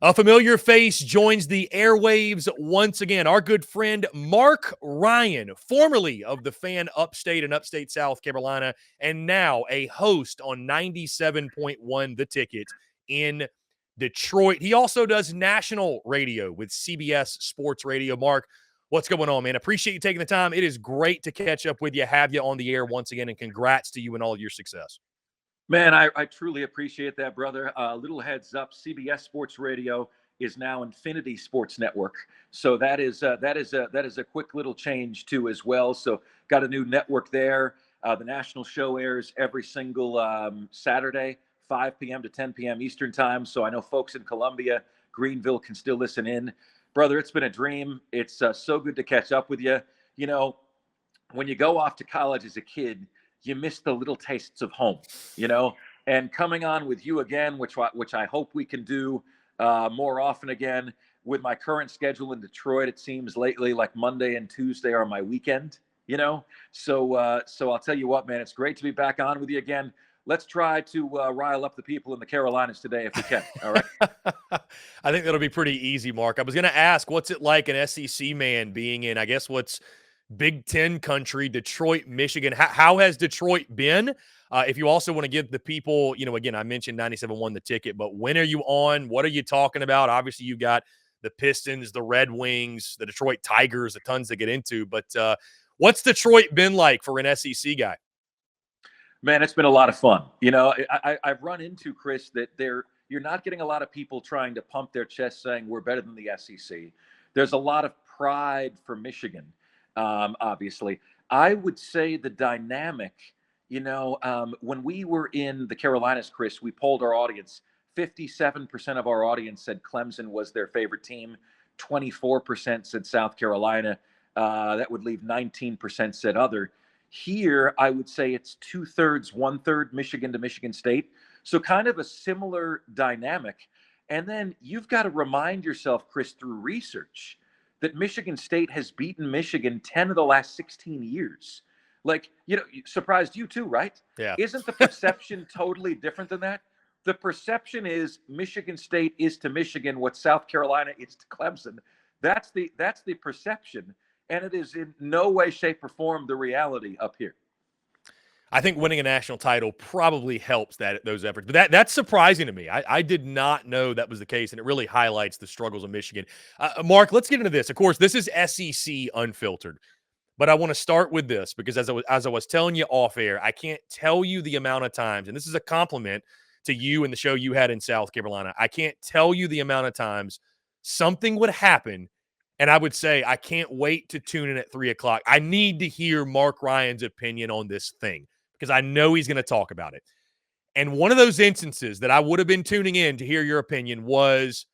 A familiar face joins the airwaves once again. Our good friend Marc Ryan, formerly of the Fan Upstate and Upstate South Carolina, and now a host on 97.1 The Ticket in Detroit. He also does national radio with CBS Sports Radio. Marc, what's going on, man? Appreciate you taking the time. It is great to catch up with you, have you on the air once again, and congrats to you and all your success. Man, I truly appreciate that, brother. Little heads up, CBS Sports Radio is now Infinity Sports Network. So that is a quick little change too as well. So got a new network there. The national show airs every single Saturday, 5 p.m. to 10 p.m. Eastern time. So I know folks in Columbia, Greenville can still listen in. Brother, it's been a dream. It's so good to catch up with you. You know, when you go off to college as a kid, you miss the little tastes of home, you know, and coming on with you again, which I hope we can do more often again. With my current schedule in Detroit, it seems lately like Monday and Tuesday are my weekend, you know. So I'll tell you what, man, it's great to be back on with you again. Let's try to rile up the people in the Carolinas today if we can. All right. I think that'll be pretty easy, Marc. I was going to ask, what's it like an SEC man being in, I guess, what's Big Ten country, Detroit, Michigan? How has Detroit been? If you also want to give the people, you know, again, I mentioned 97.1 The Ticket, but when are you on? What are you talking about? Obviously, you've got the Pistons, the Red Wings, the Detroit Tigers, the tons to get into. But what's Detroit been like for an SEC guy? Man, it's been a lot of fun. You know, I've run into, Chris, that you're not getting a lot of people trying to pump their chest saying we're better than the SEC. There's a lot of pride for Michigan. Obviously, I would say the dynamic, you know, when we were in the Carolinas, Chris, we polled our audience. 57% of our audience said Clemson was their favorite team. 24% said South Carolina. That would leave 19% said other. Here, I would say it's 2/3, 1/3 Michigan to Michigan State. So kind of a similar dynamic. And then you've got to remind yourself, Chris, through research, that Michigan State has beaten Michigan 10 of the last 16 years. Like, you know, surprised you too, right? Yeah. Isn't the perception totally different than that? The perception is Michigan State is to Michigan what South Carolina is to Clemson. That's the perception, and it is in no way, shape, or form the reality up here. I think winning a national title probably helps those efforts. But that's surprising to me. I did not know that was the case, and it really highlights the struggles of Michigan. Marc, let's get into this. Of course, this is SEC Unfiltered. But I want to start with this because as I was telling you off air, I can't tell you the amount of times, and this is a compliment to you and the show you had in South Carolina. I can't tell you the amount of times something would happen and I would say, I can't wait to tune in at 3 o'clock. I need to hear Marc Ryan's opinion on this thing because I know he's going to talk about it. And one of those instances that I would have been tuning in to hear your opinion was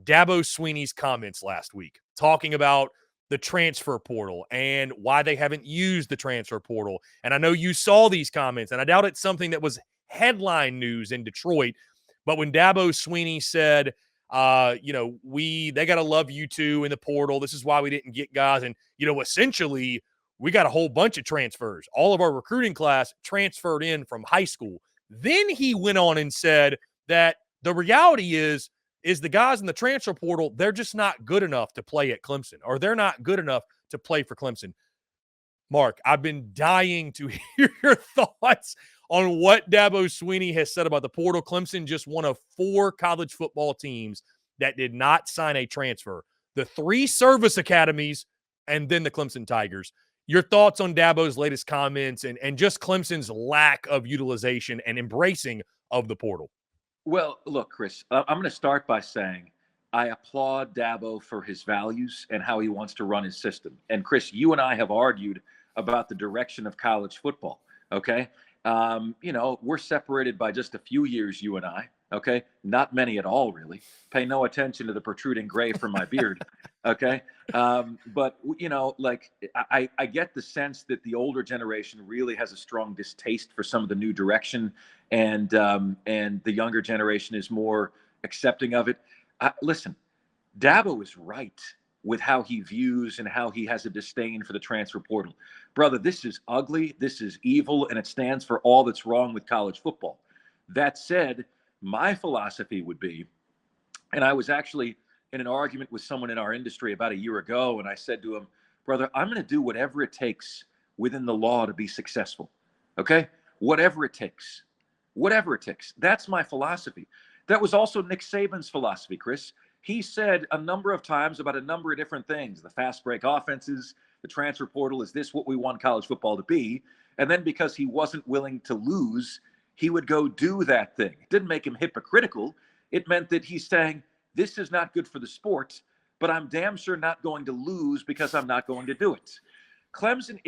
Dabo Swinney's comments last week, talking about the transfer portal and why they haven't used the transfer portal. And I know you saw these comments, and I doubt it's something that was headline news in Detroit. But when Dabo Swinney said, you know, they got to love you two in the portal. This is why we didn't get guys. And, you know, essentially, we got a whole bunch of transfers. All of our recruiting class transferred in from high school. Then he went on and said that the reality is the guys in the transfer portal, they're just not good enough to play at Clemson, or they're not good enough to play for Clemson. Marc, I've been dying to hear your thoughts on what Dabo Swinney has said about the portal. Clemson just one of 4 college football teams that did not sign a transfer. The 3 service academies and then the Clemson Tigers. Your thoughts on Dabo's latest comments and just Clemson's lack of utilization and embracing of the portal? Well, look, Chris, I'm going to start by saying I applaud Dabo for his values and how he wants to run his system. And Chris, you and I have argued about the direction of college football. Okay. You know, we're separated by just a few years, you and I. Okay. Not many at all, really. Pay no attention to the protruding gray from my beard. Okay. But, you know, like I get the sense that the older generation really has a strong distaste for some of the new direction, and the younger generation is more accepting of it. Listen, Dabo is right with how he views and how he has a disdain for the transfer portal. Brother, this is ugly, this is evil, and it stands for all that's wrong with college football. That said, my philosophy would be And I was actually in an argument with someone in our industry about a year ago, and I said to him, brother, I'm going to do whatever it takes within the law to be successful. Okay? Whatever it takes. Whatever it takes. That's my philosophy. That was also Nick Saban's philosophy, Chris. He said a number of times about a number of different things. The fast break offenses, the transfer portal, is this what we want college football to be? And then because he wasn't willing to lose, he would go do that thing. It didn't make him hypocritical. It meant that he's saying, this is not good for the sport, but I'm damn sure not going to lose because I'm not going to do it. Clemson,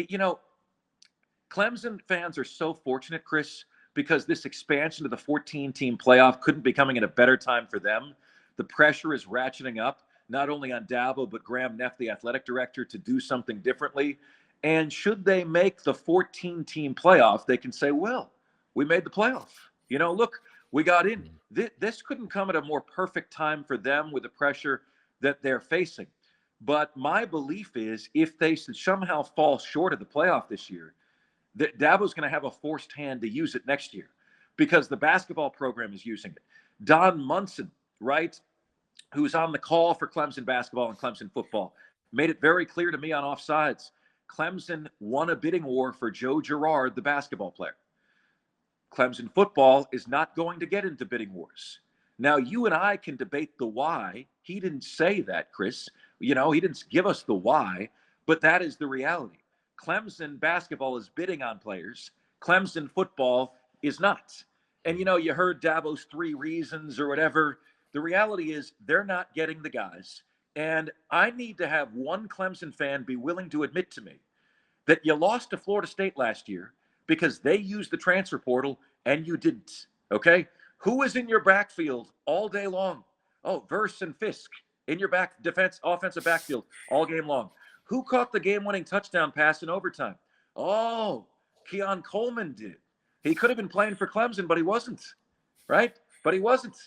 Clemson fans are so fortunate, Chris, because this expansion to the 14-team playoff couldn't be coming at a better time for them. The pressure is ratcheting up, not only on Dabo, but Graham Neff, the athletic director, to do something differently. And should they make the 14-team playoff, they can say, well, we made the playoff. Look, we got in. This couldn't come at a more perfect time for them with the pressure that they're facing. But my belief is if they somehow fall short of the playoff this year, that Dabo's going to have a forced hand to use it next year because the basketball program is using it. Don Munson, right, who's on the call for Clemson basketball and Clemson football, made it very clear to me on offsides. Clemson won a bidding war for Joe Girard, the basketball player. Clemson football is not going to get into bidding wars. Now, you and I can debate the why. He didn't say that, Chris. He didn't give us the why, but that is the reality. Clemson basketball is bidding on players. Clemson football is not. And, you heard Dabo's 3 reasons or whatever. The reality is they're not getting the guys. And I need to have one Clemson fan be willing to admit to me that you lost to Florida State last year because they used the transfer portal and you didn't. Okay? Who was in your backfield all day long? Oh, Verse and Fisk in your offensive backfield all game long. Who caught the game-winning touchdown pass in overtime? Oh, Keon Coleman did. He could have been playing for Clemson, but he wasn't, right? But he wasn't.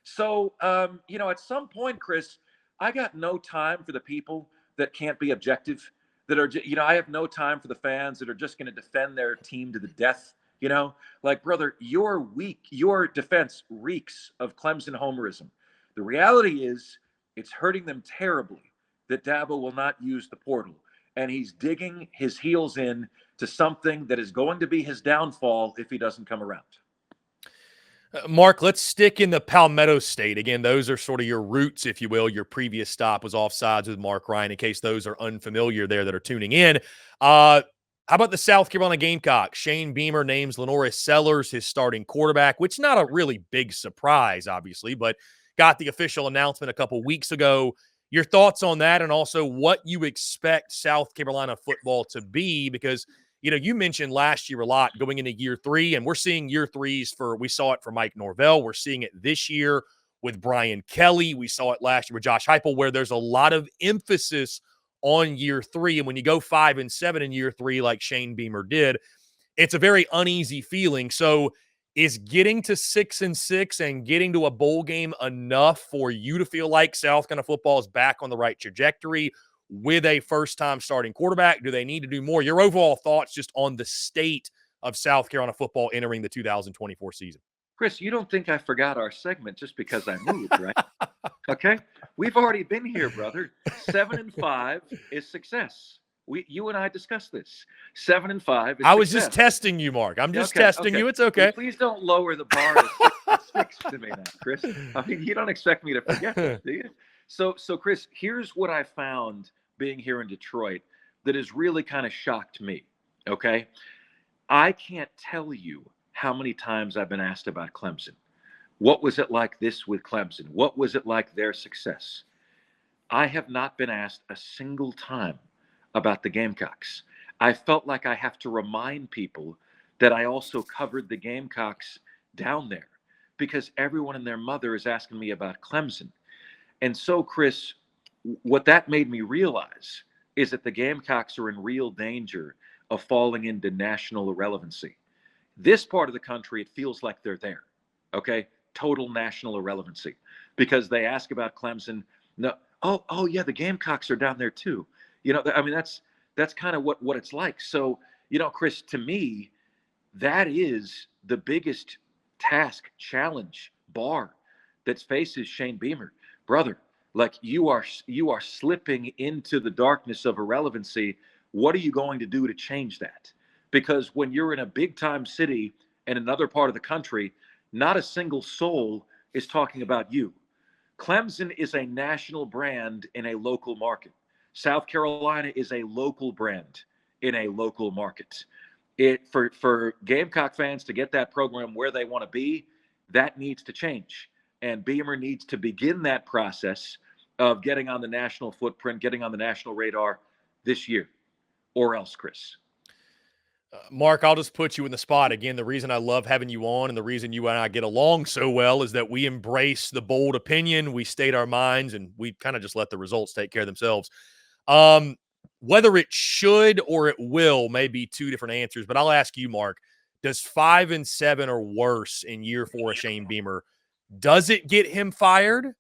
So, at some point, Chris, I got no time for the people that can't be objective, that are, I have no time for the fans that are just going to defend their team to the death. Brother, your defense reeks of Clemson homerism. The reality is it's hurting them terribly that Dabo will not use the portal. And he's digging his heels in to something that is going to be his downfall if he doesn't come around. Mark, let's stick in the Palmetto State. Again, those are sort of your roots, if you will. Your previous stop was Offsides with Marc Ryan, in case those are unfamiliar there that are tuning in. How about the South Carolina Gamecocks? Shane Beamer names Lenoris Sellers his starting quarterback, which not a really big surprise, obviously, but got the official announcement a couple weeks ago. Your thoughts on that, and also what you expect South Carolina football to be, because you mentioned last year a lot going into year 3, and we're seeing year 3s we saw it for Mike Norvell. We're seeing it this year with Brian Kelly. We saw it last year with Josh Heupel, where there's a lot of emphasis on year 3. And when you go 5-7 in year 3, like Shane Beamer did, it's a very uneasy feeling. So is getting to 6-6 and getting to a bowl game enough for you to feel like South Carolina football is back on the right trajectory with a first-time starting quarterback? Do they need to do more? Your overall thoughts just on the state of South Carolina football entering the 2024 season. Chris, you don't think I forgot our segment just because I moved, right? Okay? We've already been here, brother. 7-5 is success. You and I discussed this. 7-5 is I was success. just testing you, Mark. I'm just testing you. It's okay. Well, please don't lower the bar to 6 to me now, Chris. I mean, you don't expect me to forget that, do you? So, Chris, here's what I found being here in Detroit that has really kind of shocked me, okay? I can't tell you how many times I've been asked about Clemson. What was it like this with Clemson? What was it like their success? I have not been asked a single time about the Gamecocks. I felt like I have to remind people that I also covered the Gamecocks down there because everyone and their mother is asking me about Clemson. And so, Chris, what that made me realize is that the Gamecocks are in real danger of falling into national irrelevancy. This part of the country, it feels like they're there, okay? Total national irrelevancy because they ask about Clemson. No, oh yeah, the Gamecocks are down there too. I mean, that's kind of what it's like. So, Chris, to me, that is the biggest task, challenge, bar that faces Shane Beamer. brother, like you are slipping into the darkness of irrelevancy. What are you going to do to change that? Because when you're in a big time city in another part of the country, not a single soul is talking about you. Clemson is a national brand in a local market. South Carolina is a local brand in a local market. It for Gamecock fans to get that program where they want to be, that needs to change. And Beamer needs to begin that process of getting on the national footprint, getting on the national radar this year, or else, Chris. Mark, I'll just put you in the spot. Again, the reason I love having you on and the reason you and I get along so well is that we embrace the bold opinion, we state our minds, and we kind of just let the results take care of themselves. Whether it should or it will may be two different answers, but I'll ask you, Mark, does 5-7 or worse in year 4 of Shane Beamer, does it get him fired,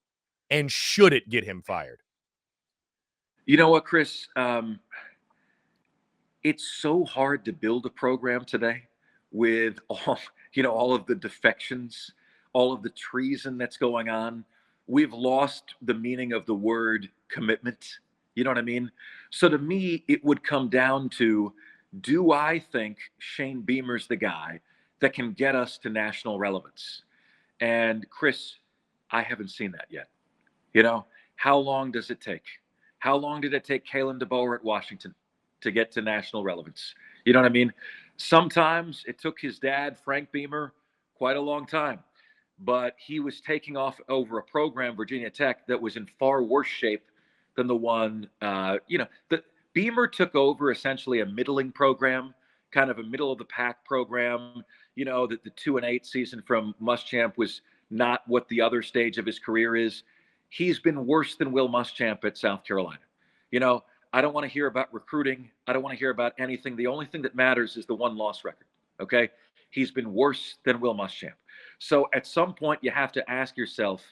and should it get him fired? You know what, Chris? It's so hard to build a program today with all of the defections, all of the treason that's going on. We've lost the meaning of the word commitment. You know what I mean? So to me, it would come down to, do I think Shane Beamer's the guy that can get us to national relevance? And Chris, I haven't seen that yet. How long does it take? How long did it take Kalen DeBoer at Washington to get to national relevance? You know what I mean? Sometimes it took his dad, Frank Beamer, quite a long time, but he was taking off over a program, Virginia Tech, that was in far worse shape than the one, the Beamer took over essentially a middling program, kind of a middle of the pack program. That the 2-8 season from Muschamp was not what the other stage of his career is. He's been worse than Will Muschamp at South Carolina. I don't want to hear about recruiting. I don't want to hear about anything. The only thing that matters is the 1-loss record. Okay. He's been worse than Will Muschamp. So at some point you have to ask yourself,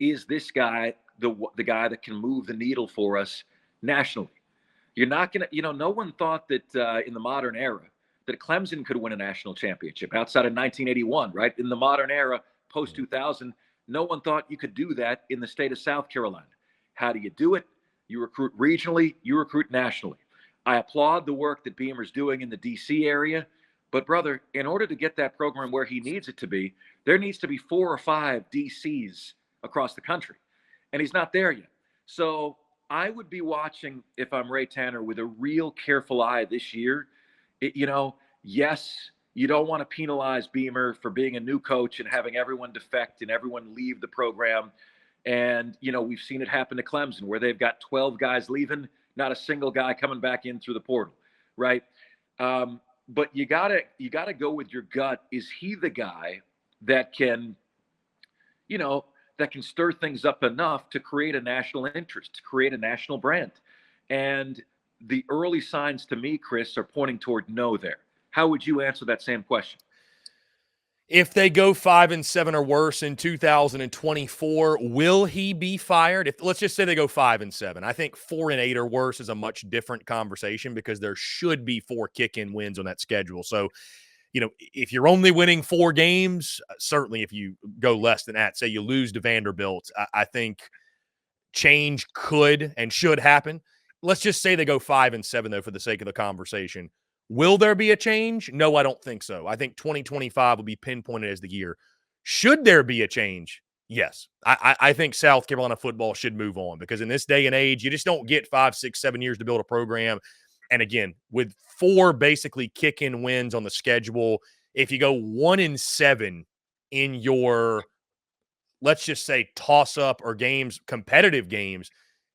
is this guy the guy that can move the needle for us nationally? You're not going to, no one thought that in the modern era that Clemson could win a national championship outside of 1981, right? In the modern era, post 2000, no one thought you could do that in the state of South Carolina. How do you do it? You recruit regionally, you recruit nationally. I applaud the work that Beamer's doing in the DC area, but brother, in order to get that program where he needs it to be, there needs to be 4 or 5 DCs across the country, and he's not there yet. So I would be watching, if I'm Ray Tanner, with a real careful eye this year. Yes, you don't want to penalize Beamer for being a new coach and having everyone defect and everyone leave the program. And, we've seen it happen to Clemson where they've got 12 guys leaving, not a single guy coming back in through the portal, right? But you gotta go with your gut. Is he the guy that can, that can stir things up enough to create a national interest, to create a national brand? And the early signs to me, Chris, are pointing toward no there. How would you answer that same question? If they go 5-7 or worse in 2024, will he be fired? Let's just say they go 5-7. I think 4-8 or worse is a much different conversation because there should be 4 kick-in wins on that schedule. So, if you're only winning 4 games, certainly if you go less than that, say you lose to Vanderbilt, I think change could and should happen. Let's just say they go 5-7, though, for the sake of the conversation. Will there be a change? No, I don't think so. I think 2025 will be pinpointed as the year. Should there be a change? Yes. I think South Carolina football should move on because in this day and age, you just don't get 5, 6, 7 years to build a program. And again, with 4 basically kick-in wins on the schedule, if you go 1-7 in your, let's just say, toss-up or games, competitive games,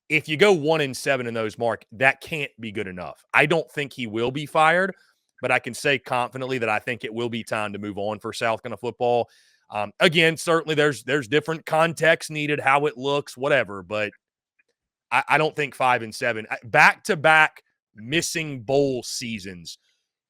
if you go 1-7 in those, Mark, that can't be good enough. I don't think he will be fired, but I can say confidently that I think it will be time to move on for South Carolina football. Again, certainly there's different context needed, how it looks, whatever, but I don't think 5-7. Back-to-back missing bowl seasons,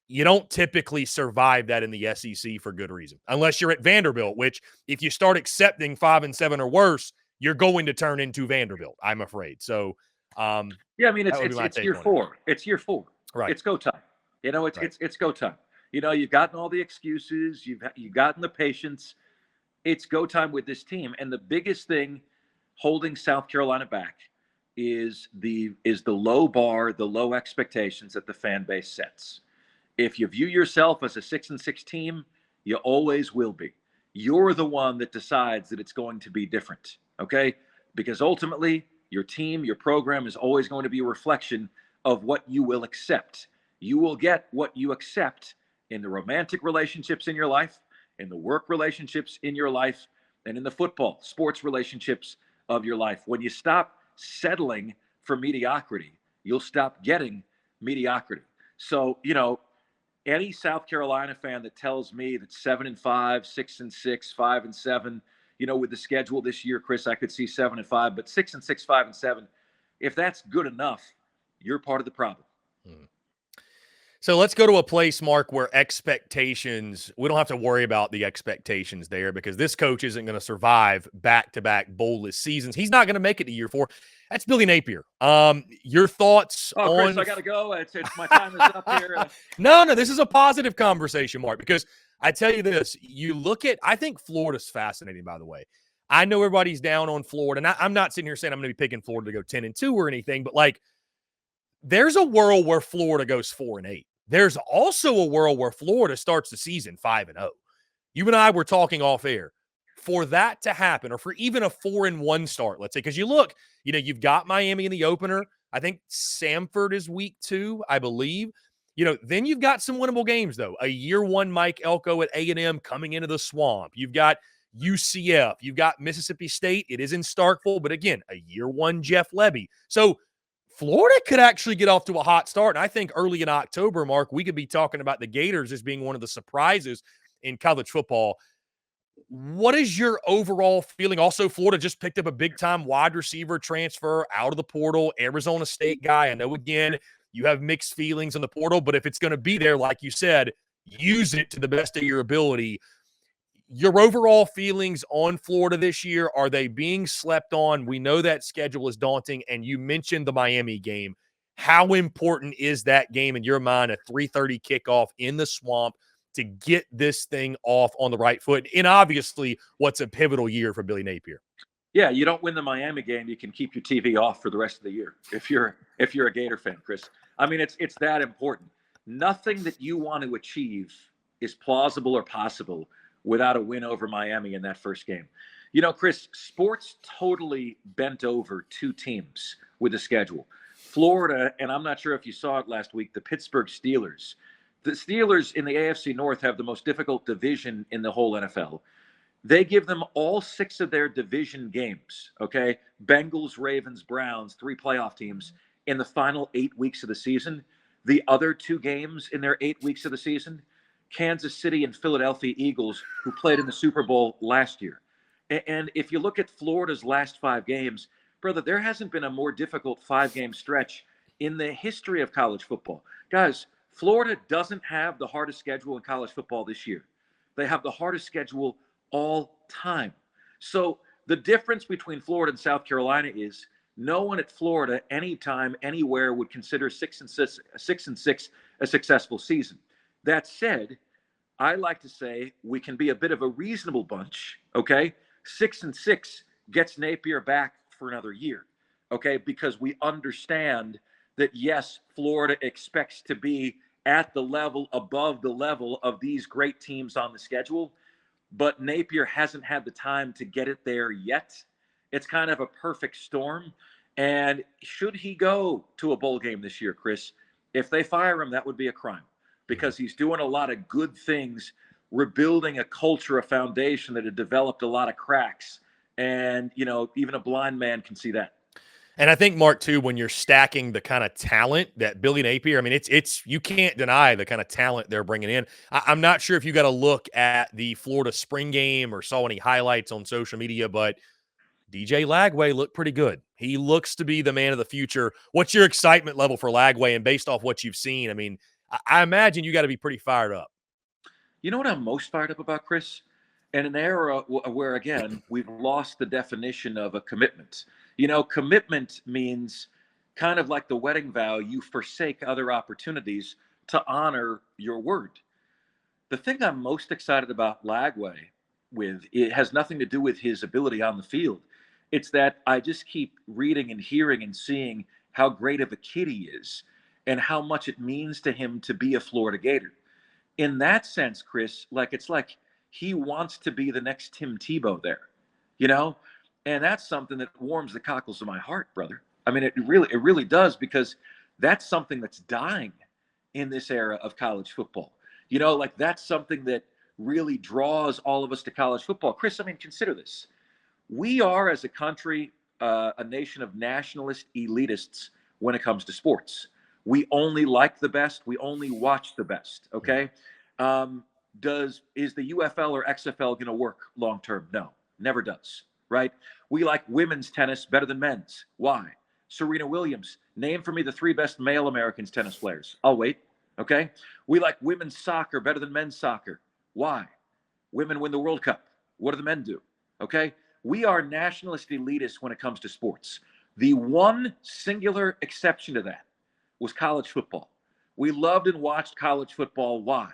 you don't typically survive that in the SEC for good reason, unless you're at Vanderbilt, which if you start accepting 5-7 or worse, you're going to turn into Vanderbilt, I'm afraid. So, yeah, I mean, it's year 4. It's year 4. Right. It's go time. It's go time. You've gotten all the excuses. You've gotten the patience. It's go time with this team. And the biggest thing holding South Carolina back is the low bar, the low expectations that the fan base sets. If you view yourself as a 6-6 team, you always will be. You're the one that decides that it's going to be different, okay? Because ultimately, your team, your program is always going to be a reflection of what you will accept. You will get what you accept in the romantic relationships in your life, in the work relationships in your life, and in the football, sports relationships of your life. When you stop settling for mediocrity, you'll stop getting mediocrity. So, any South Carolina fan that tells me that 7-5, 6-6, 5-7, with the schedule this year, Chris, I could see 7-5, but 6-6, 5-7, if that's good enough, you're part of the problem. So let's go to a place, Mark, where expectations, we don't have to worry about the expectations there because this coach isn't going to survive back-to-back bowlless seasons. He's not going to make it to year 4. That's Billy Napier. Your thoughts on... Chris, I got to go. It's my time is up here. No, this is a positive conversation, Mark, because I tell you this, you look at, I think Florida's fascinating, by the way. I know everybody's down on Florida, and I'm not sitting here saying I'm going to be picking Florida to go 10-2 or anything, but like, there's a world where Florida goes 4-8. There's also a world where Florida starts the season 5-0. You and I were talking off air. For that to happen, or for even a 4-1 start, let's say, because you look, you've got Miami in the opener. I think Samford is week 2, I believe. Then you've got some winnable games, though. A year 1 Mike Elko at A&M coming into the swamp. You've got UCF. You've got Mississippi State. It is in Starkville, but again, a year 1 Jeff Lebby. So Florida could actually get off to a hot start. And I think early in October, Mark, we could be talking about the Gators as being one of the surprises in college football. What is your overall feeling? Also, Florida just picked up a big-time wide receiver transfer out of the portal, Arizona State guy. I know, again, you have mixed feelings on the portal, but if it's going to be there, like you said, use it to the best of your ability. Your overall feelings on Florida this year, are they being slept on? We know that schedule is daunting, and you mentioned the Miami game. How important is that game in your mind, a 3:30 kickoff in the swamp, to get this thing off on the right foot? And obviously, what's a pivotal year for Billy Napier? Yeah, you don't win the Miami game, you can keep your TV off for the rest of the year if you're a Gator fan, Chris. I mean, it's that important. Nothing that you want to achieve is plausible or possible without a win over Miami in that first game. Chris, sports totally bent over 2 teams with the schedule. Florida, and I'm not sure if you saw it last week, the Pittsburgh Steelers. The Steelers in the AFC North have the most difficult division in the whole NFL. They give them all 6 of their division games, okay? Bengals, Ravens, Browns, 3 playoff teams in the final 8 weeks of the season. The other 2 games in their 8 weeks of the season, Kansas City and Philadelphia Eagles, who played in the Super Bowl last year. And if you look at Florida's last 5 games, brother, there hasn't been a more difficult 5-game stretch in the history of college football. Guys, Florida doesn't have the hardest schedule in college football this year. They have the hardest schedule all time. So the difference between Florida and South Carolina is no one at Florida, anytime, anywhere, would consider 6-6 a successful season. That said, I like to say we can be a bit of a reasonable bunch, okay? 6-6 gets Napier back for another year, okay? Because we understand that, yes, Florida expects to be at the level, above the level of these great teams on the schedule, but Napier hasn't had the time to get it there yet. It's kind of a perfect storm. And should he go to a bowl game this year, Chris, if they fire him, that would be a crime, because he's doing a lot of good things, rebuilding a culture, a foundation that had developed a lot of cracks. And, even a blind man can see that. And I think, Mark, too, when you're stacking the kind of talent that Billy Napier, I mean, it's you can't deny the kind of talent they're bringing in. I'm not sure if you got to look at the Florida spring game or saw any highlights on social media, but DJ Lagway looked pretty good. He looks to be the man of the future. What's your excitement level for Lagway? And based off what you've seen, I mean, I imagine you got to be pretty fired up. You know what I'm most fired up about, Chris? In an era where, again, we've lost the definition of a commitment. Commitment means kind of like the wedding vow, you forsake other opportunities to honor your word. The thing I'm most excited about Lagway with, it has nothing to do with his ability on the field. It's that I just keep reading and hearing and seeing how great of a kid he is and how much it means to him to be a Florida Gator. In that sense, Chris, like it's like he wants to be the next Tim Tebow there, you know? And that's something that warms the cockles of my heart, brother. I mean, it really does, because that's something that's dying in this era of college football. You know, like that's something that really draws all of us to college football. Chris, I mean, consider this. We are, as a country, a nation of nationalist elitists when it comes to sports. We only like the best. We only watch the best. Okay. Um, is the UFL or XFL going to work long term? No, never does. Right. We like women's tennis better than men's. Why? Serena Williams. Name for me the 3 best male Americans tennis players. I'll wait. Okay. We like women's soccer better than men's soccer. Why? Women win the World Cup. What do the men do? Okay. We are nationalist elitists when it comes to sports. The one singular exception to that was college football. We loved and watched college football. Why?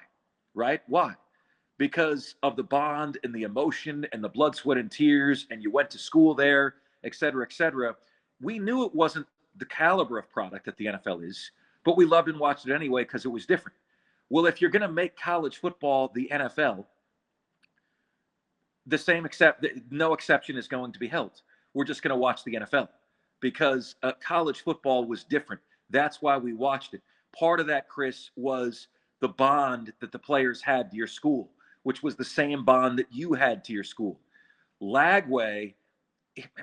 Right? Why? Because of the bond and the emotion and the blood, sweat, and tears, and you went to school there, et cetera, et cetera. We knew it wasn't the caliber of product that the NFL is, but we loved and watched it anyway because it was different. Well, if you're going to make college football the NFL, the same except no exception is going to be held. We're just going to watch the NFL because college football was different. That's why we watched it. Part of that, Chris, was the bond that the players had to your school, which was the same bond that you had to your school. Lagway,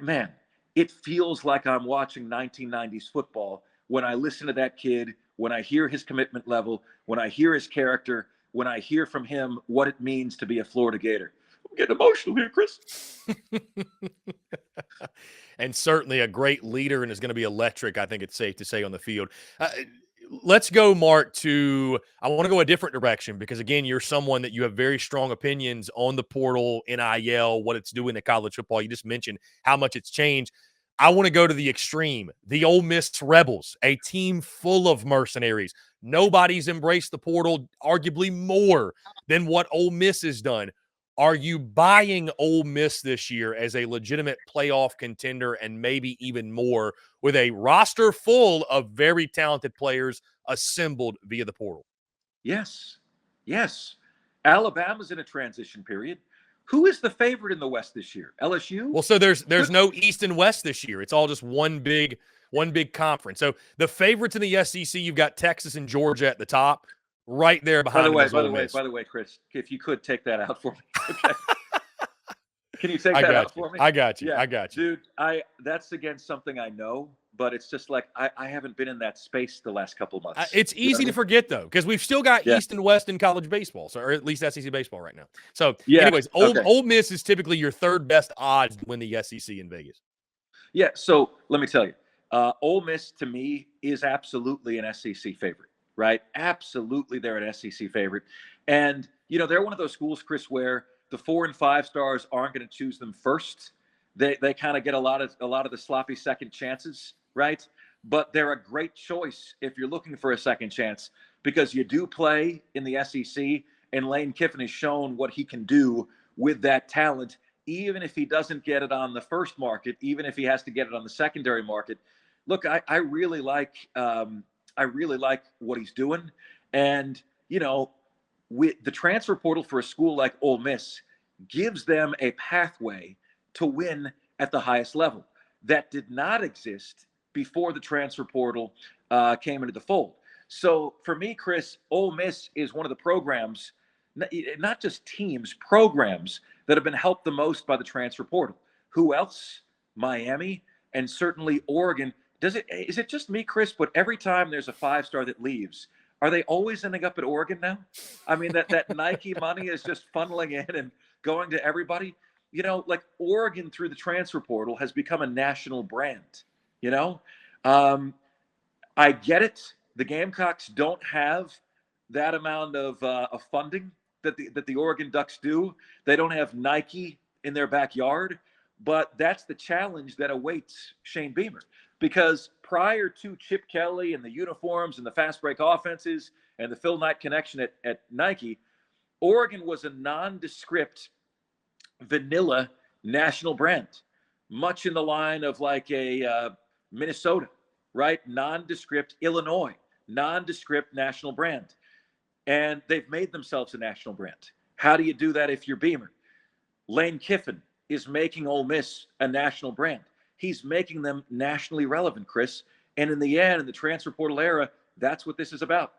man, it feels like I'm watching 1990s football when I listen to that kid, when I hear his commitment level, when I hear his character, when I hear from him what it means to be a Florida Gator. I'm getting emotional here, Chris. And certainly a great leader, and is going to be electric, I think it's safe to say, on the field. Let's go, Mark, I want to go a different direction because, again, you're someone that you have very strong opinions on the portal, NIL, what it's doing to college football. You just mentioned how much it's changed. I want to go to the extreme. The Ole Miss Rebels, a team full of mercenaries. Nobody's embraced the portal arguably more than what Ole Miss has done. Are you buying Ole Miss this year as a legitimate playoff contender and maybe even more with a roster full of very talented players assembled via the portal? Yes. Yes. Alabama's in a transition period. Who is the favorite in the West this year? LSU? Well, so there's no East and West this year. It's all just one big conference. So the favorites in the SEC, you've got Texas and Georgia at the top. Right there behind them is Ole Miss. By the way, Chris, if you could take that out for me. Okay. Can you take that out for me? I got you. Yeah. I got you. Dude, that's against something I know, but it's just like I haven't been in that space the last couple of months. It's easy to forget, though, because we've still got East and West in college baseball, or at least SEC baseball right now. So, anyways, Ole Miss is typically your third best odds to win the SEC in Vegas. Yeah, so let me tell you, Ole Miss to me is absolutely an SEC favorite, right? Absolutely, they're an SEC favorite, and they're one of those schools, Chris, where the 4 and 5 stars aren't going to choose them first. They kind of get a lot of the sloppy second chances, right? But they're a great choice if you're looking for a second chance because you do play in the SEC, and Lane Kiffin has shown what he can do with that talent, even if he doesn't get it on the first market, even if he has to get it on the secondary market. Look, I really like what he's doing, and with the transfer portal for a school like Ole Miss gives them a pathway to win at the highest level that did not exist before the transfer portal came into the fold. So for me, Chris, Ole Miss is one of the programs, not just teams, programs that have been helped the most by the transfer portal. Who else? Miami and certainly Oregon. Is it just me, Chris? But every time there's a 5-star that leaves, are they always ending up at Oregon now? I mean, that Nike money is just funneling in and going to everybody. Like Oregon through the transfer portal has become a national brand. I get it. The Gamecocks don't have that amount of funding that the Oregon Ducks do. They don't have Nike in their backyard, but that's the challenge that awaits Shane Beamer. Because prior to Chip Kelly and the uniforms and the fast break offenses and the Phil Knight connection at Nike, Oregon was a nondescript vanilla national brand. much in the line of like a Minnesota, right? Nondescript Illinois, nondescript national brand. And they've made themselves a national brand. How do you do that if you're Beamer? Lane Kiffin is making Ole Miss a national brand. He's making them nationally relevant, Chris. And in the end, in the transfer portal era, that's what this is about.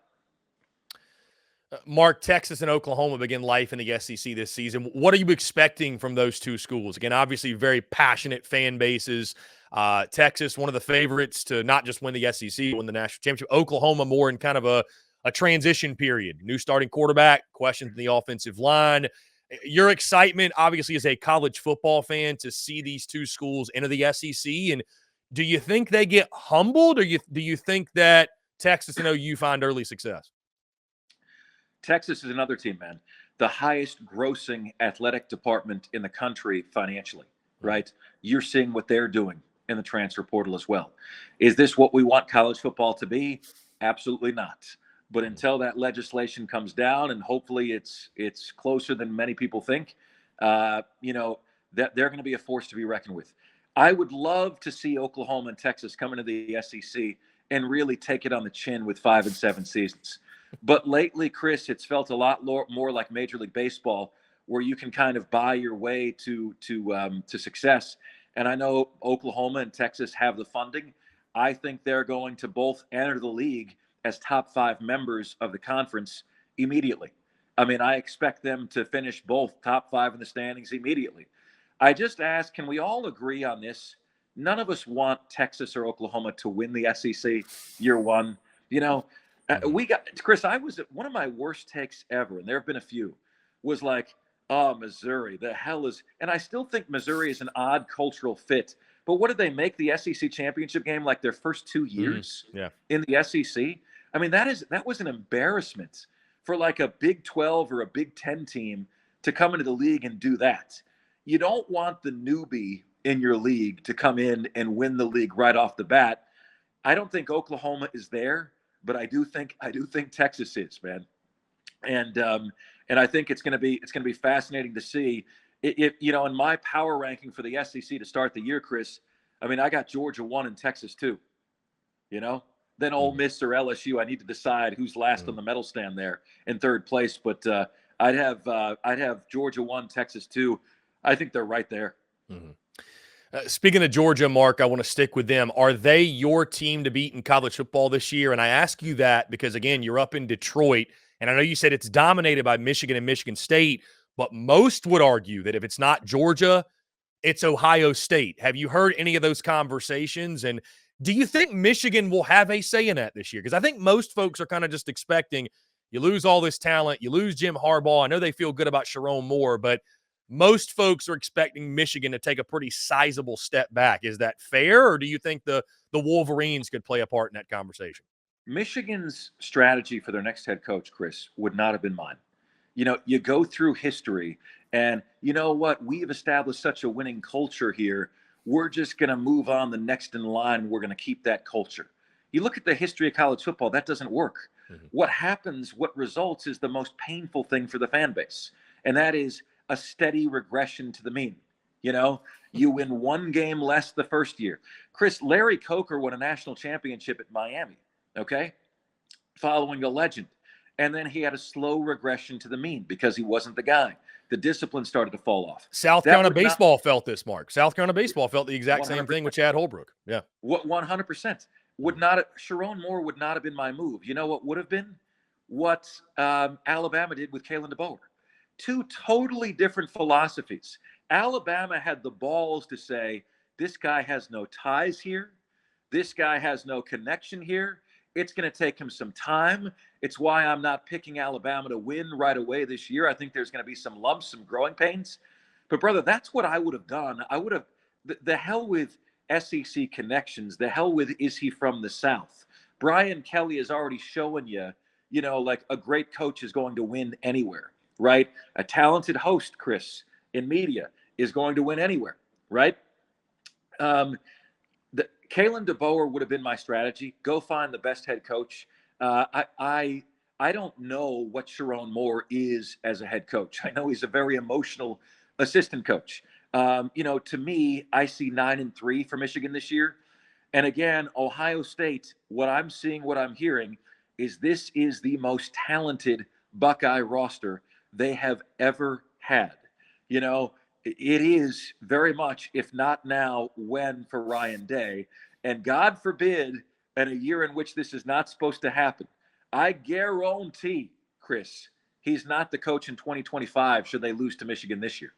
Mark, Texas and Oklahoma begin life in the SEC this season. What are you expecting from those two schools? Again, obviously very passionate fan bases. Texas, one of the favorites to not just win the SEC, win the national championship. Oklahoma, more in kind of a transition period. New starting quarterback, questions in the offensive line. Your excitement, obviously, as a college football fan, to see these two schools enter the SEC. And do you think they get humbled, or do you think that Texas and OU find early success? Texas is another team, man. The highest grossing athletic department in the country financially, right? You're seeing what they're doing in the transfer portal as well. Is this what we want college football to be? Absolutely not. But until that legislation comes down, and hopefully it's closer than many people think, that they're going to be a force to be reckoned with. I would love to see Oklahoma and Texas come into the SEC and really take it on the chin with 5 and 7 seasons. But lately, Chris, it's felt a lot more like Major League Baseball, where you can kind of buy your way to success. And I know Oklahoma and Texas have the funding. I think they're going to both enter the league as top 5 members of the conference immediately. I mean, I expect them to finish both top 5 in the standings immediately. I just ask, can we all agree on this? None of us want Texas or Oklahoma to win the SEC year one. We got Chris. I was one of my worst takes ever, and there have been a few. Was like, oh, Missouri, the hell is? And I still think Missouri is an odd cultural fit. But what did they make the SEC championship game like their first 2 years in the SEC? I mean, that was an embarrassment for like a Big 12 or a Big 10 team to come into the league and do that. You don't want the newbie in your league to come in and win the league right off the bat. I don't think Oklahoma is there. But I do think Texas is, man, and I think it's going to be fascinating to see. If in my power ranking for the SEC to start the year, Chris, I mean, I got Georgia 1 and Texas 2. Then Ole Miss or LSU. I need to decide who's last on the medal stand there in third place. But I'd have Georgia 1, Texas 2. I think they're right there. Mm-hmm. Speaking of Georgia, Mark, I want to stick with them. Are they your team to beat in college football this year? And I ask you that because, again, you're up in Detroit, and I know you said it's dominated by Michigan and Michigan State, but most would argue that if it's not Georgia, it's Ohio State. Have you heard any of those conversations? And do you think Michigan will have a say in that this year? Because I think most folks are kind of just expecting you lose all this talent, you lose Jim Harbaugh. I know they feel good about Sharon Moore, but most folks are expecting Michigan to take a pretty sizable step back. Is that fair, or do you think the Wolverines could play a part in that conversation? Michigan's strategy for their next head coach, Chris, would not have been mine. You go through history, and you know what? We've established such a winning culture here. We're just going to move on the next in line. We're going to keep that culture. You look at the history of college football, that doesn't work. Mm-hmm. What results is the most painful thing for the fan base, and that is a steady regression to the mean. You win one game less the first year. Chris, Larry Coker won a national championship at Miami, okay, following a legend. And then he had a slow regression to the mean because he wasn't the guy. The discipline started to fall off. South Carolina baseball felt this, Mark. South Carolina baseball felt the exact 100%. Same thing with Chad Holbrook. Yeah. What 100% Sharon Moore would not have been my move. You know what would have been? What Alabama did with Kalen DeBoer. 2 totally different philosophies. Alabama had the balls to say, this guy has no ties here. This guy has no connection here. It's going to take him some time. It's why I'm not picking Alabama to win right away this year. I think there's going to be some lumps, some growing pains. But, brother, that's what I would have done. I would have the hell with SEC connections. The hell with is he from the South? Brian Kelly is already showing you, like a great coach is going to win anywhere. Right? A talented host, Chris, in media is going to win anywhere, right? Kalen DeBoer would have been my strategy. Go find the best head coach. I don't know what Sharon Moore is as a head coach. I know he's a very emotional assistant coach. To me, I see 9-3 for Michigan this year. And again, Ohio State, what I'm seeing, what I'm hearing is this is the most talented Buckeye roster they have ever had. It is very much, if not now, when for Ryan Day. And God forbid, in a year in which this is not supposed to happen, I guarantee, Chris, he's not the coach in 2025 should they lose to Michigan this year.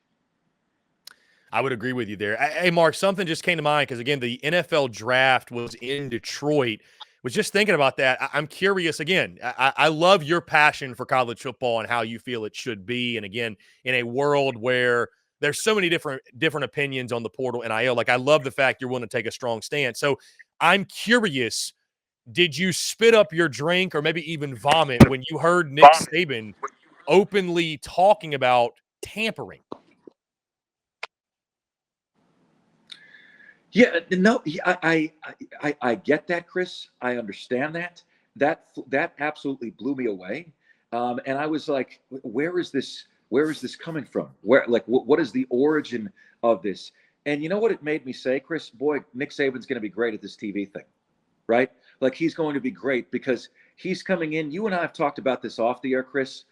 I would agree with you there. Hey, Mark, something just came to mind because, again, the NFL draft was in Detroit. Was just thinking about that. I'm curious. Again, I love your passion for college football and how you feel it should be. And again, in a world where there's so many different opinions on the portal NIL, like I love the fact you're willing to take a strong stance. So I'm curious, did you spit up your drink or maybe even vomit when you heard Nick Saban openly talking about tampering? Yeah, no, I get that, Chris. I understand that. That absolutely blew me away, and I was like, where is this? Where is this coming from? What is the origin of this? And you know what it made me say, Chris? Boy, Nick Saban's going to be great at this TV thing, right? Like he's going to be great because he's coming in. You and I have talked about this off the air, Chris.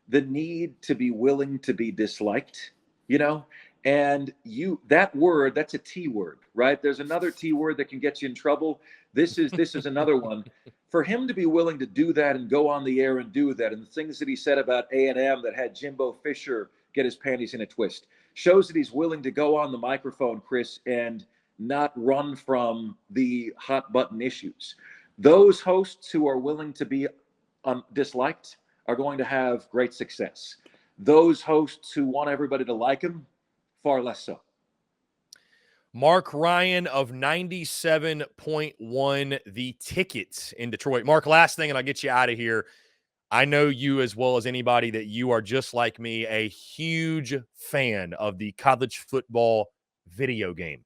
The need to be willing to be disliked, you know. And that word, that's a T word, right? There's another T word that can get you in trouble. This is another one. For him to be willing to do that and go on the air and do that, and the things that he said about A&M that had Jimbo Fisher get his panties in a twist, shows that he's willing to go on the microphone, Chris, and not run from the hot button issues. Those hosts who are willing to be disliked are going to have great success. Those hosts who want everybody to like him, far less so. Marc Ryan of 97.1 The Tickets in Detroit. Mark, last thing, and I'll get you out of here. I know you as well as anybody that you are just like me, a huge fan of the college football video game.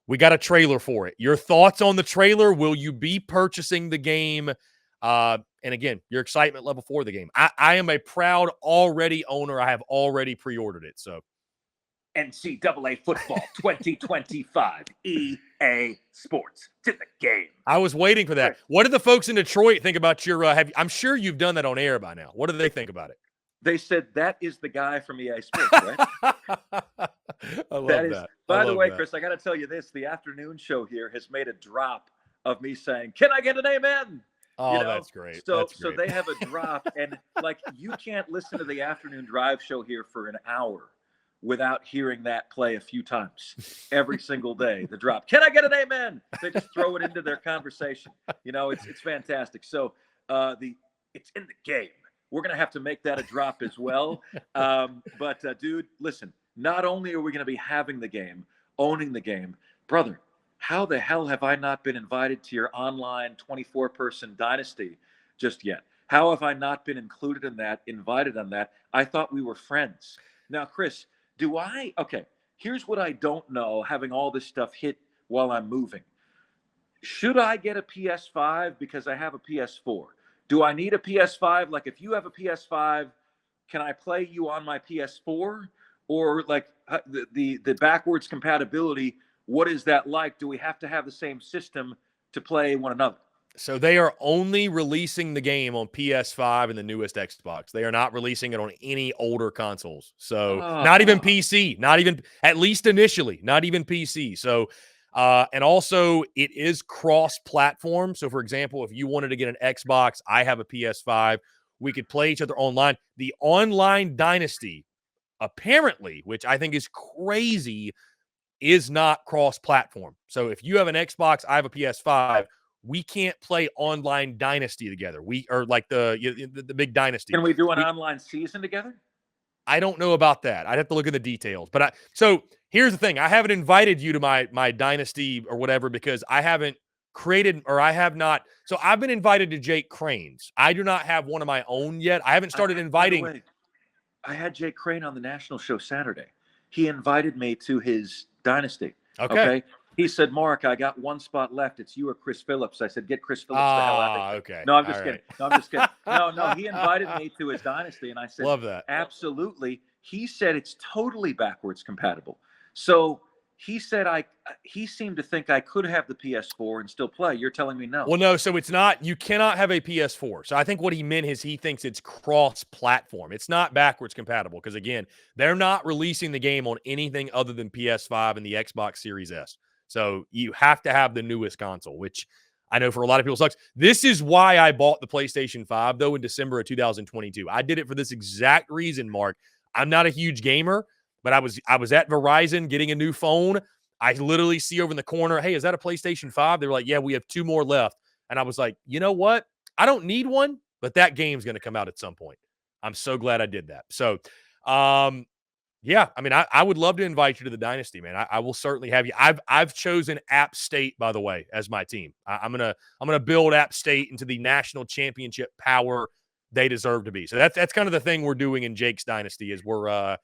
We got a trailer for it. Your thoughts on the trailer? Will you be purchasing the game? And again, your excitement level for the game. I am a proud already owner. I have already pre-ordered it. So NCAA football 2025 EA Sports to the game. I was waiting for that. What did the folks in Detroit think about your I'm sure you've done that on air by now. What do they think about it? They said that is the guy from EA Sports, right? I love that. By the way, Chris, I got to tell you this. The afternoon show here has made a drop of me saying, "Can I get an amen?" Oh, that's great. So that's great. they have a drop. And like, you can't listen to the afternoon drive show here for an hour without hearing that play a few times every single day. The drop. Can I get an amen? They just throw it into their conversation. It's fantastic. So it's in the game. We're going to have to make that a drop as well. But dude, listen, not only are we going to be having the game, owning the game, brother, how the hell have I not been invited to your online 24-person dynasty just yet? How have I not been included in that, invited on that? I thought we were friends. Now, Chris, okay, here's what I don't know, having all this stuff hit while I'm moving. Should I get a PS5 because I have a PS4? Do I need a PS5? Like, if you have a PS5, can I play you on my PS4? Or like the backwards compatibility, what is that like? Do we have to have the same system to play one another? So they are only releasing the game on PS5 and the newest Xbox. They are not releasing it on any older consoles. So not even PC, not even, at least initially, not even PC. So, and also it is cross-platform. So for example, if you wanted to get an Xbox, I have a PS5, we could play each other online. The online dynasty, apparently, which I think is crazy, is not cross-platform. So if you have an Xbox, I have a PS5, we can't play online dynasty together. We are like the big dynasty. Can we do an online season together? I don't know about that. I'd have to look at the details. But so here's the thing. I haven't invited you to my dynasty or whatever because I haven't created, or I have not. So I've been invited to Jake Crane's. I do not have one of my own yet. I haven't started inviting. I had Jake Crane on the national show Saturday. He invited me to his dynasty. Okay. He said, "Mark, I got one spot left. It's you or Chris Phillips." I said, "Get Chris Phillips the hell out of here." Okay. No, I'm just kidding. No, I'm just kidding. No, he invited me to his dynasty, and I said, "Love that." Absolutely. He said it's totally backwards compatible. So he said he seemed to think I could have the PS4 and still play. You're telling me no. Well, no, so it's not, you cannot have a PS4. So I think what he meant is he thinks it's cross-platform. It's not backwards compatible because, again, they're not releasing the game on anything other than PS5 and the Xbox Series S. So you have to have the newest console, which I know for a lot of people sucks. This is why I bought the PlayStation 5, though, in December of 2022. I did it for this exact reason, Mark. I'm not a huge gamer, but I was at Verizon getting a new phone. I literally see over in the corner, hey, is that a PlayStation 5? They were like, yeah, we have 2 more left. And I was like, you know what? I don't need one, but that game's going to come out at some point. I'm so glad I did that. So, yeah, I mean, I would love to invite you to the Dynasty, man. I will certainly have you. I've chosen App State, by the way, as my team. I'm gonna build App State into the national championship power they deserve to be. So that's kind of the thing we're doing in Jake's Dynasty is we're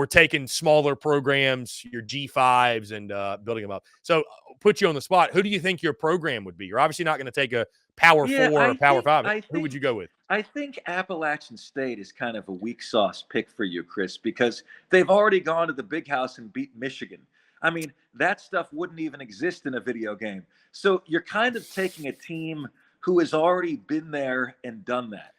taking smaller programs, your G5s, and building them up. So put you on the spot. Who do you think your program would be? You're obviously not going to take a Power 4 or Power 5. Who would you go with? I think Appalachian State is kind of a weak sauce pick for you, Chris, because they've already gone to the big house and beat Michigan. I mean, that stuff wouldn't even exist in a video game. So you're kind of taking a team who has already been there and done that.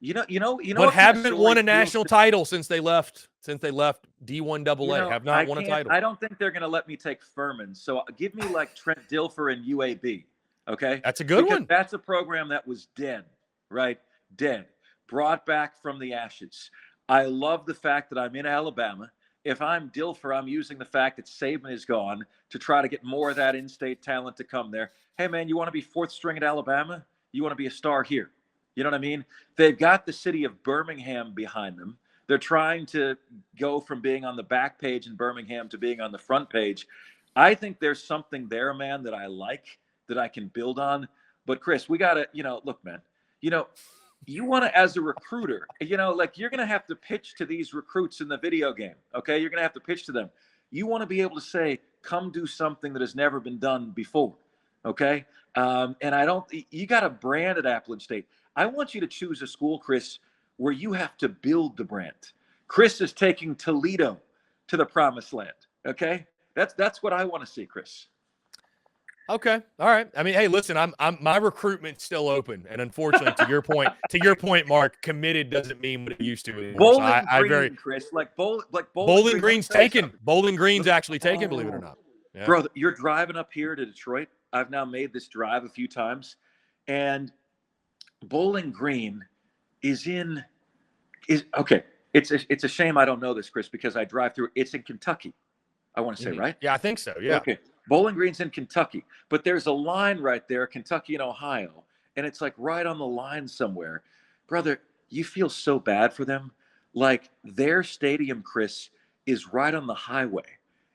But haven't won a national title since they left D1 AA. Have not won a title. I don't think they're going to let me take Furman. So give me like Trent Dilfer and UAB. Okay, that's a good one. That's a program that was dead, right? Dead, brought back from the ashes. I love the fact that I'm in Alabama. If I'm Dilfer, I'm using the fact that Saban is gone to try to get more of that in-state talent to come there. Hey, man, you want to be fourth string at Alabama? You want to be a star here? You know what I mean? They've got the city of Birmingham behind them. They're trying to go from being on the back page in Birmingham to being on the front page. I think there's something there, man, that I like, that I can build on. But Chris, we got to, look, man, you want to, as a recruiter, like you're going to have to pitch to these recruits in the video game. Okay. You're going to have to pitch to them. You want to be able to say, come do something that has never been done before. Okay. And you got a brand at Appalachian State. I want you to choose a school, Chris, where you have to build the brand. Chris is taking Toledo to the promised land. Okay. That's what I want to see, Chris. Okay. All right. I mean, hey, listen, I'm my recruitment's still open. And unfortunately, to your point, Mark, committed doesn't mean what it used to anymore. Chris, Bowling Green's taken. Bowling Green's actually taken, believe it or not. Yeah. Bro, you're driving up here to Detroit. I've now made this drive a few times. And Bowling Green is okay. It's a shame I don't know this, Chris, because I drive through. It's in Kentucky, I want to say, right? Yeah, I think so. Yeah. Okay. Bowling Green's in Kentucky, but there's a line right there, Kentucky and Ohio, and it's like right on the line somewhere. Brother, you feel so bad for them. Like their stadium, Chris, is right on the highway.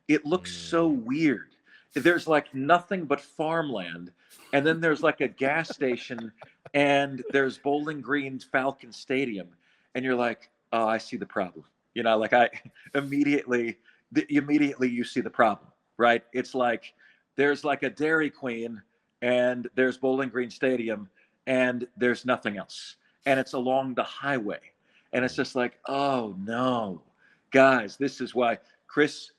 It looks so weird. There's like nothing but farmland, and then there's like a gas station, and there's Bowling Green's Falcon Stadium, and you're like, oh, I see the problem. Like immediately you see the problem. Right? It's like there's like a Dairy Queen and there's Bowling Green Stadium and there's nothing else. And it's along the highway. And it's just like, oh no, guys, this is why Chris,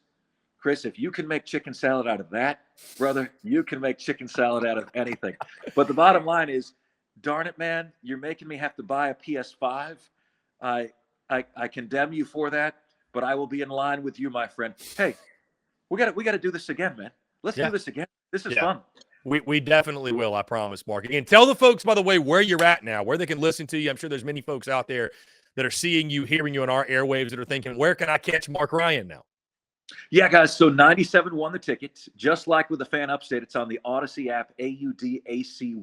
if you can make chicken salad out of that, brother, you can make chicken salad out of anything. But the bottom line is, darn it, man, you're making me have to buy a PS5. I condemn you for that, but I will be in line with you, my friend. Hey, we got to do this again, man. Let's do this again. This is fun. We definitely will, I promise, Mark. And tell the folks, by the way, where you're at now, where they can listen to you. I'm sure there's many folks out there that are seeing you, hearing you on our airwaves that are thinking, where can I catch Marc Ryan now? Yeah, guys. So 97 won the ticket. Just like with the fan upstate, it's on the Odyssey app, AUDACY.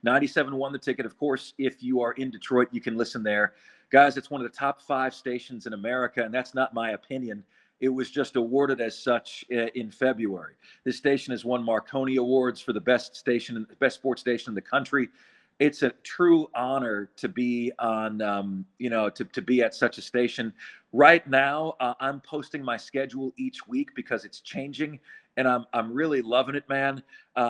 97 won the ticket. Of course, if you are in Detroit, you can listen there. Guys, it's one of the top 5 stations in America, and that's not my opinion. It was just awarded as such in February. This station has won Marconi Awards for the best sports station in the country. It's a true honor to be on, to be at such a station. Right now, I'm posting my schedule each week because it's changing, and I'm really loving it, man.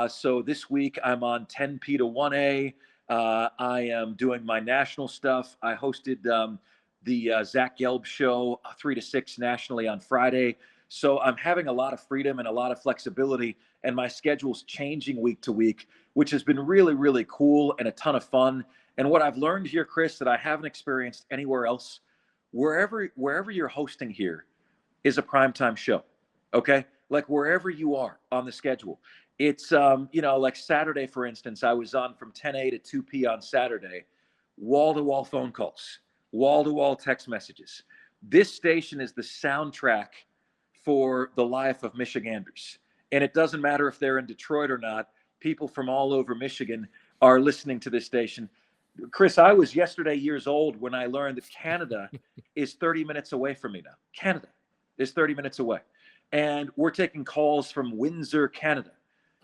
So this week I'm on 10P to 1A. I am doing my national stuff. I hosted the Zach Gelb show 3 to 6 nationally on Friday. So I'm having a lot of freedom and a lot of flexibility, and my schedule's changing week to week, which has been really, really cool and a ton of fun. And what I've learned here, Chris, that I haven't experienced anywhere else, wherever you're hosting here is a primetime show. Okay. Like wherever you are on the schedule, it's, like Saturday, for instance, I was on from 10 a to 2 p on Saturday, wall to wall phone calls, wall to wall text messages. This station is the soundtrack for the life of Michiganders. And it doesn't matter if they're in Detroit or not, people from all over Michigan are listening to this station. Chris, I was yesterday years old when I learned that Canada is 30 minutes away from me now. Canada is 30 minutes away. And we're taking calls from Windsor, Canada.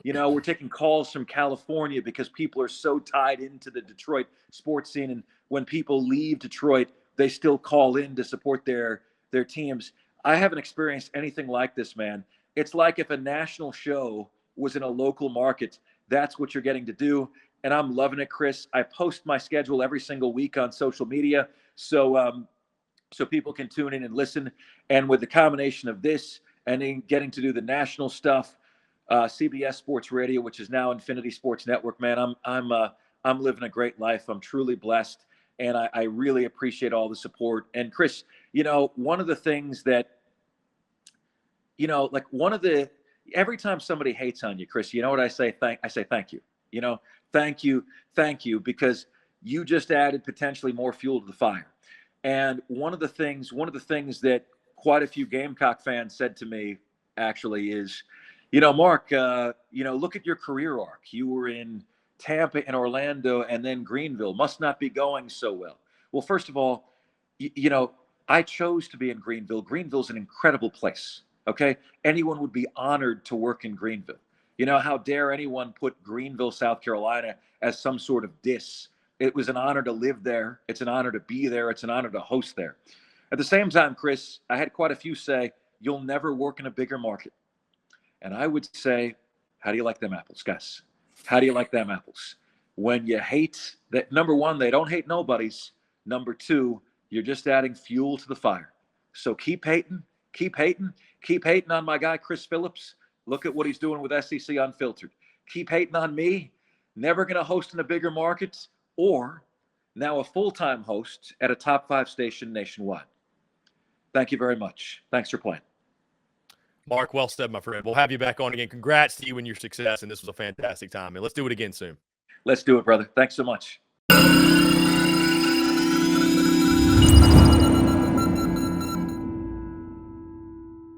We're taking calls from California because people are so tied into the Detroit sports scene. And when people leave Detroit, they still call in to support their teams. I haven't experienced anything like this, man. It's like if a national show was in a local market, that's what you're getting to do. And I'm loving it, Chris. I post my schedule every single week on social media. So people can tune in and listen. And with the combination of this and then getting to do the national stuff, CBS Sports Radio, which is now Infinity Sports Network, man, I'm living a great life. I'm truly blessed, and I really appreciate all the support. And Chris, one of the things that, every time somebody hates on you, Chris, you know what I say? I say thank you. Thank you, because you just added potentially more fuel to the fire. And one of the things that quite a few Gamecock fans said to me actually is, Mark, look at your career arc. You were in Tampa and Orlando and then Greenville. Must not be going so well. Well, first of all, I chose to be in Greenville. Greenville's an incredible place. Okay. Anyone would be honored to work in Greenville. How dare anyone put Greenville, South Carolina as some sort of diss? It was an honor to live there. It's an honor to be there. It's an honor to host there. At the same time, Chris, I had quite a few say, you'll never work in a bigger market. And I would say, how do you like them apples, guys? How do you like them apples? When you hate that, number one, they don't hate nobodies. Number two, you're just adding fuel to the fire. So keep hating on my guy, Chris Phillips. Look at what he's doing with SEC Unfiltered. Keep hating on me. Never going to host in a bigger market, or now a full-time host at a top 5 station nationwide. Thank you very much. Thanks for playing. Mark, well said, my friend. We'll have you back on again. Congrats to you and your success, and this was a fantastic time. And let's do it again soon. Let's do it, brother. Thanks so much.